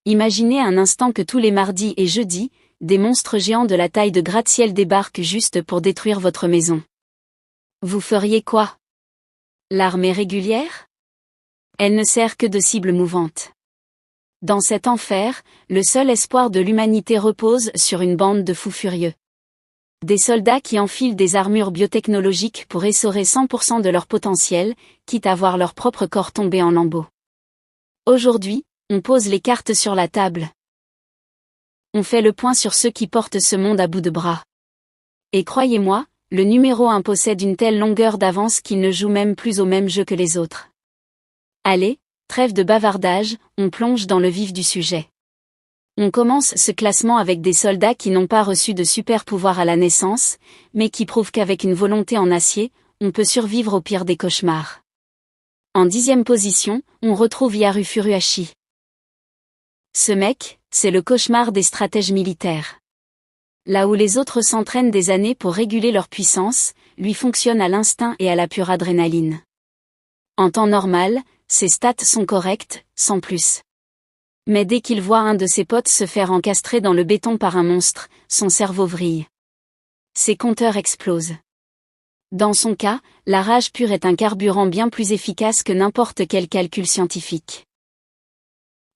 Imaginez un instant que tous les mardis et jeudis, des monstres géants de la taille de gratte-ciel débarquent juste pour détruire votre maison. Vous feriez quoi? L'armée régulière? Elle ne sert que de cible mouvante. Dans cet enfer, le seul espoir de l'humanité repose sur une bande de fous furieux. Des soldats qui enfilent des armures biotechnologiques pour essorer 100% de leur potentiel, quitte à voir leur propre corps tomber en lambeaux. Aujourd'hui, on pose les cartes sur la table. On fait le point sur ceux qui portent ce monde à bout de bras. Et croyez-moi, le numéro 1 possède une telle longueur d'avance qu'il ne joue même plus au même jeu que les autres. Allez, trêve de bavardage, on plonge dans le vif du sujet. On commence ce classement avec des soldats qui n'ont pas reçu de super pouvoirs à la naissance, mais qui prouvent qu'avec une volonté en acier, on peut survivre au pire des cauchemars. En 10e position, on retrouve Yaru Furuhashi. Ce mec, c'est le cauchemar des stratèges militaires. Là où les autres s'entraînent des années pour réguler leur puissance, lui fonctionne à l'instinct et à la pure adrénaline. En temps normal, ses stats sont correctes, sans plus. Mais dès qu'il voit un de ses potes se faire encastrer dans le béton par un monstre, son cerveau vrille. Ses compteurs explosent. Dans son cas, la rage pure est un carburant bien plus efficace que n'importe quel calcul scientifique.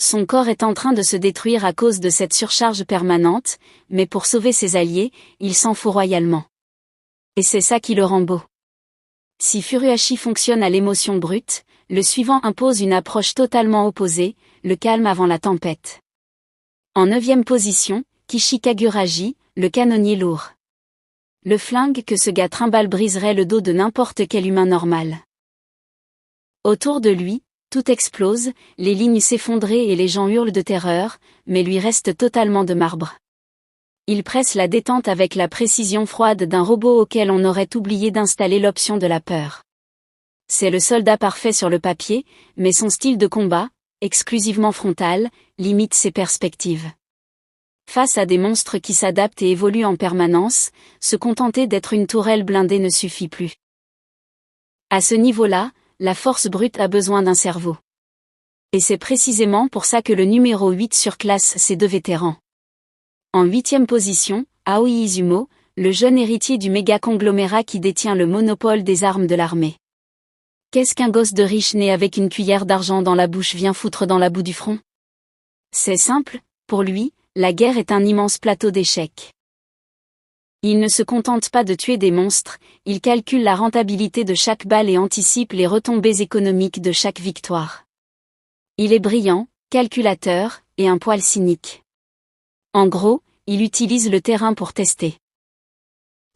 Son corps est en train de se détruire à cause de cette surcharge permanente, mais pour sauver ses alliés, il s'en fout royalement. Et c'est ça qui le rend beau. Si Furuhashi fonctionne à l'émotion brute, le suivant impose une approche totalement opposée, le calme avant la tempête. En 9e position, Kishi Kaguraji, le canonnier lourd. Le flingue que ce gars trimballe briserait le dos de n'importe quel humain normal. Autour de lui, tout explose, les lignes s'effondrent et les gens hurlent de terreur, mais lui reste totalement de marbre. Il presse la détente avec la précision froide d'un robot auquel on aurait oublié d'installer l'option de la peur. C'est le soldat parfait sur le papier, mais son style de combat, exclusivement frontal, limite ses perspectives. Face à des monstres qui s'adaptent et évoluent en permanence, se contenter d'être une tourelle blindée ne suffit plus. À ce niveau-là, la force brute a besoin d'un cerveau. Et c'est précisément pour ça que le numéro 8 surclasse ces deux vétérans. En 8e position, Aoi Izumo, le jeune héritier du méga-conglomérat qui détient le monopole des armes de l'armée. Qu'est-ce qu'un gosse de riche né avec une cuillère d'argent dans la bouche vient foutre dans la boue du front? C'est simple, pour lui, la guerre est un immense plateau d'échecs. Il ne se contente pas de tuer des monstres, il calcule la rentabilité de chaque balle et anticipe les retombées économiques de chaque victoire. Il est brillant, calculateur, et un poil cynique. En gros, il utilise le terrain pour tester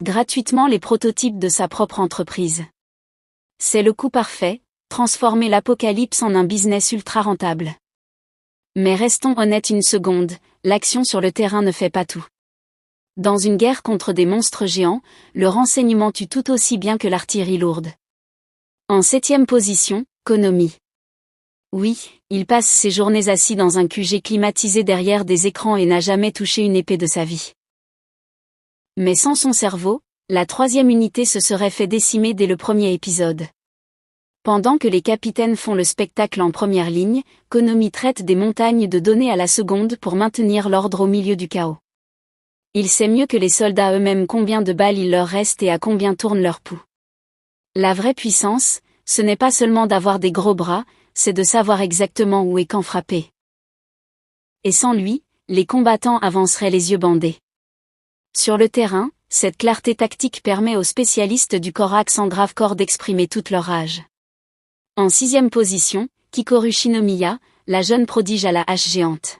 gratuitement les prototypes de sa propre entreprise. C'est le coup parfait, transformer l'apocalypse en un business ultra rentable. Mais restons honnêtes une seconde, l'action sur le terrain ne fait pas tout. Dans une guerre contre des monstres géants, le renseignement tue tout aussi bien que l'artillerie lourde. En 7e position, Konomi. Oui, il passe ses journées assis dans un QG climatisé derrière des écrans et n'a jamais touché une épée de sa vie. Mais sans son cerveau, la 3e unité se serait fait décimer dès le premier épisode. Pendant que les capitaines font le spectacle en première ligne, Konomi traite des montagnes de données à la seconde pour maintenir l'ordre au milieu du chaos. Il sait mieux que les soldats eux-mêmes combien de balles il leur reste et à combien tourne leur pouls. La vraie puissance, ce n'est pas seulement d'avoir des gros bras, c'est de savoir exactement où et quand frapper. Et sans lui, les combattants avanceraient les yeux bandés. Sur le terrain, cette clarté tactique permet aux spécialistes du Corax en grave corps d'exprimer toute leur rage. En 6e position, Kikoru Shinomiya, la jeune prodige à la hache géante.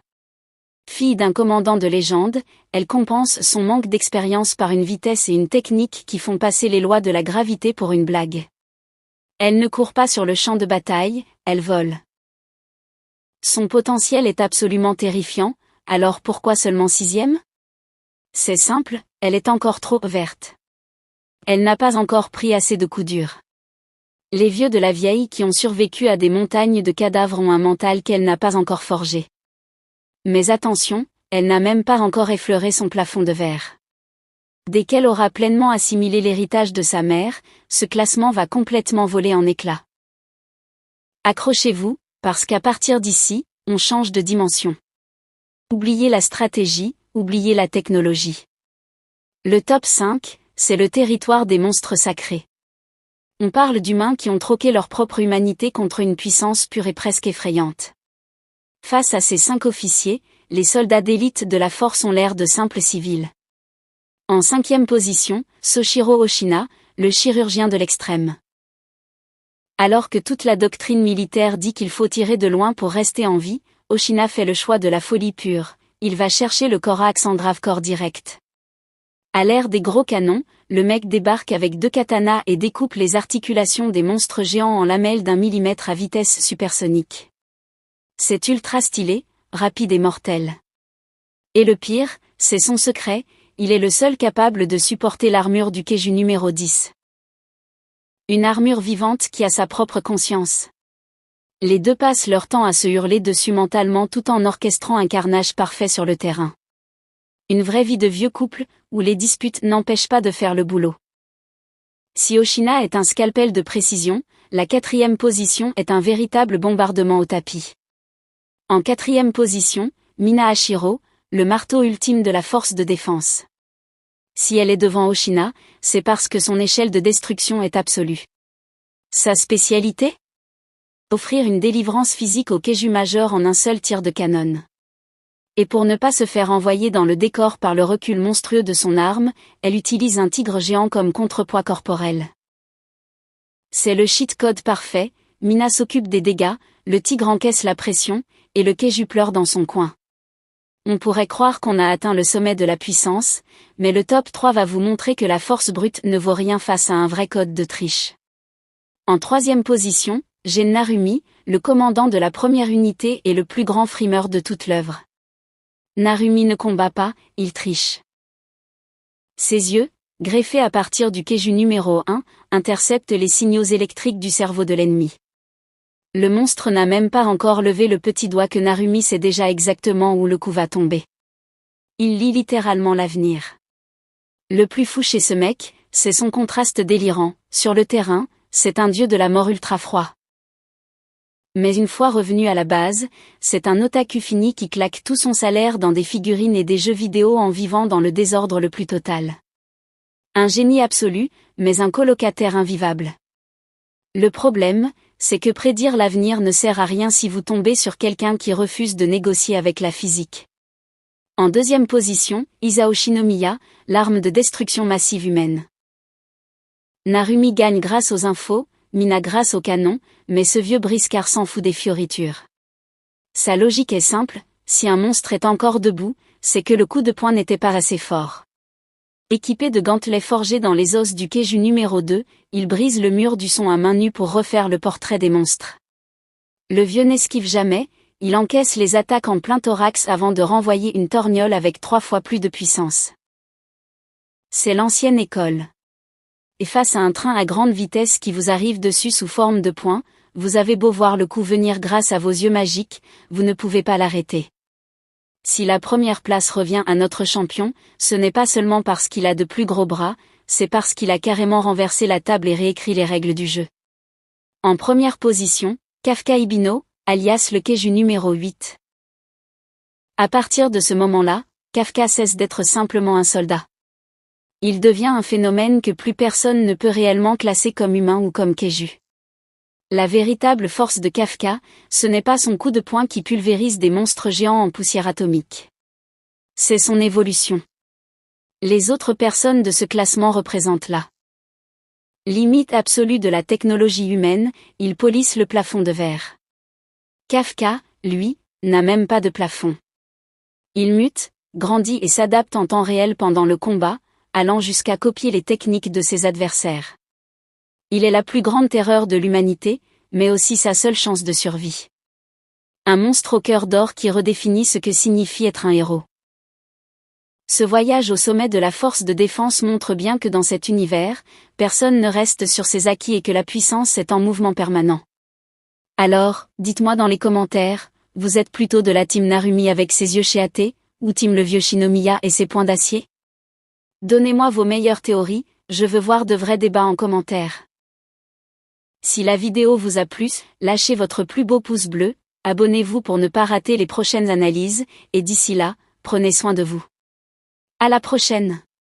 Fille d'un commandant de légende, elle compense son manque d'expérience par une vitesse et une technique qui font passer les lois de la gravité pour une blague. Elle ne court pas sur le champ de bataille, elle vole. Son potentiel est absolument terrifiant, alors pourquoi seulement 6e? C'est simple, elle est encore trop verte. Elle n'a pas encore pris assez de coups durs. Les vieux de la vieille qui ont survécu à des montagnes de cadavres ont un mental qu'elle n'a pas encore forgé. Mais attention, elle n'a même pas encore effleuré son plafond de verre. Dès qu'elle aura pleinement assimilé l'héritage de sa mère, ce classement va complètement voler en éclats. Accrochez-vous, parce qu'à partir d'ici, on change de dimension. Oubliez la stratégie, oubliez la technologie. Le top 5, c'est le territoire des monstres sacrés. On parle d'humains qui ont troqué leur propre humanité contre une puissance pure et presque effrayante. Face à ces 5 officiers, les soldats d'élite de la force ont l'air de simples civils. En 5e position, Soshiro Oshina, le chirurgien de l'extrême. Alors que toute la doctrine militaire dit qu'il faut tirer de loin pour rester en vie, Oshina fait le choix de la folie pure, il va chercher le Corax en grave corps direct. À l'ère des gros canons, le mec débarque avec 2 katanas et découpe les articulations des monstres géants en lamelles d'1 millimètre à vitesse supersonique. C'est ultra stylé, rapide et mortel. Et le pire, c'est son secret, il est le seul capable de supporter l'armure du Keiju numéro 10. Une armure vivante qui a sa propre conscience. Les deux passent leur temps à se hurler dessus mentalement tout en orchestrant un carnage parfait sur le terrain. Une vraie vie de vieux couple, où les disputes n'empêchent pas de faire le boulot. Si Oshina est un scalpel de précision, la 4e position est un véritable bombardement au tapis. En 4e position, Mina Hashiro, le marteau ultime de la force de défense. Si elle est devant Oshina, c'est parce que son échelle de destruction est absolue. Sa spécialité ? Offrir une délivrance physique au Keiju majeur en un seul tir de canon. Et pour ne pas se faire envoyer dans le décor par le recul monstrueux de son arme, elle utilise un tigre géant comme contrepoids corporel. C'est le cheat code parfait, Mina s'occupe des dégâts, le tigre encaisse la pression, et le Keiju pleure dans son coin. On pourrait croire qu'on a atteint le sommet de la puissance, mais le top 3 va vous montrer que la force brute ne vaut rien face à un vrai code de triche. En 3e position, j'ai Narumi, le commandant de la première unité et le plus grand frimeur de toute l'œuvre. Narumi ne combat pas, il triche. Ses yeux, greffés à partir du Keiju numéro 1, interceptent les signaux électriques du cerveau de l'ennemi. Le monstre n'a même pas encore levé le petit doigt que Narumi sait déjà exactement où le coup va tomber. Il lit littéralement l'avenir. Le plus fou chez ce mec, c'est son contraste délirant. Sur le terrain, c'est un dieu de la mort ultra froid. Mais une fois revenu à la base, c'est un otaku fini qui claque tout son salaire dans des figurines et des jeux vidéo en vivant dans le désordre le plus total. Un génie absolu, mais un colocataire invivable. Le problème, c'est que prédire l'avenir ne sert à rien si vous tombez sur quelqu'un qui refuse de négocier avec la physique. En 2e position, Isaoshi no Miya, l'arme de destruction massive humaine. Narumi gagne grâce aux infos, Mina grâce au canon, mais ce vieux briscard s'en fout des fioritures. Sa logique est simple, si un monstre est encore debout, c'est que le coup de poing n'était pas assez fort. Équipé de gantelets forgés dans les os du Keiju numéro 2, il brise le mur du son à main nue pour refaire le portrait des monstres. Le vieux n'esquive jamais, il encaisse les attaques en plein thorax avant de renvoyer une torgnole avec 3 fois plus de puissance. C'est l'ancienne école. Et face à un train à grande vitesse qui vous arrive dessus sous forme de poing, vous avez beau voir le coup venir grâce à vos yeux magiques, vous ne pouvez pas l'arrêter. Si la première place revient à notre champion, ce n'est pas seulement parce qu'il a de plus gros bras, c'est parce qu'il a carrément renversé la table et réécrit les règles du jeu. En première position, Kafka Ibino, alias le Keiju numéro 8. À partir de ce moment-là, Kafka cesse d'être simplement un soldat. Il devient un phénomène que plus personne ne peut réellement classer comme humain ou comme Keiju. La véritable force de Kafka, ce n'est pas son coup de poing qui pulvérise des monstres géants en poussière atomique. C'est son évolution. Les autres personnes de ce classement représentent la limite absolue de la technologie humaine, ils polissent le plafond de verre. Kafka, lui, n'a même pas de plafond. Il mute, grandit et s'adapte en temps réel pendant le combat, allant jusqu'à copier les techniques de ses adversaires. Il est la plus grande terreur de l'humanité, mais aussi sa seule chance de survie. Un monstre au cœur d'or qui redéfinit ce que signifie être un héros. Ce voyage au sommet de la force de défense montre bien que dans cet univers, personne ne reste sur ses acquis et que la puissance est en mouvement permanent. Alors, dites-moi dans les commentaires, vous êtes plutôt de la team Narumi avec ses yeux chéatés, ou team le vieux Shinomiya et ses poings d'acier ? Donnez-moi vos meilleures théories, je veux voir de vrais débats en commentaire. Si la vidéo vous a plu, lâchez votre plus beau pouce bleu, Abonnez-vous pour ne pas rater les prochaines analyses, et d'ici là, prenez soin de vous. À la prochaine!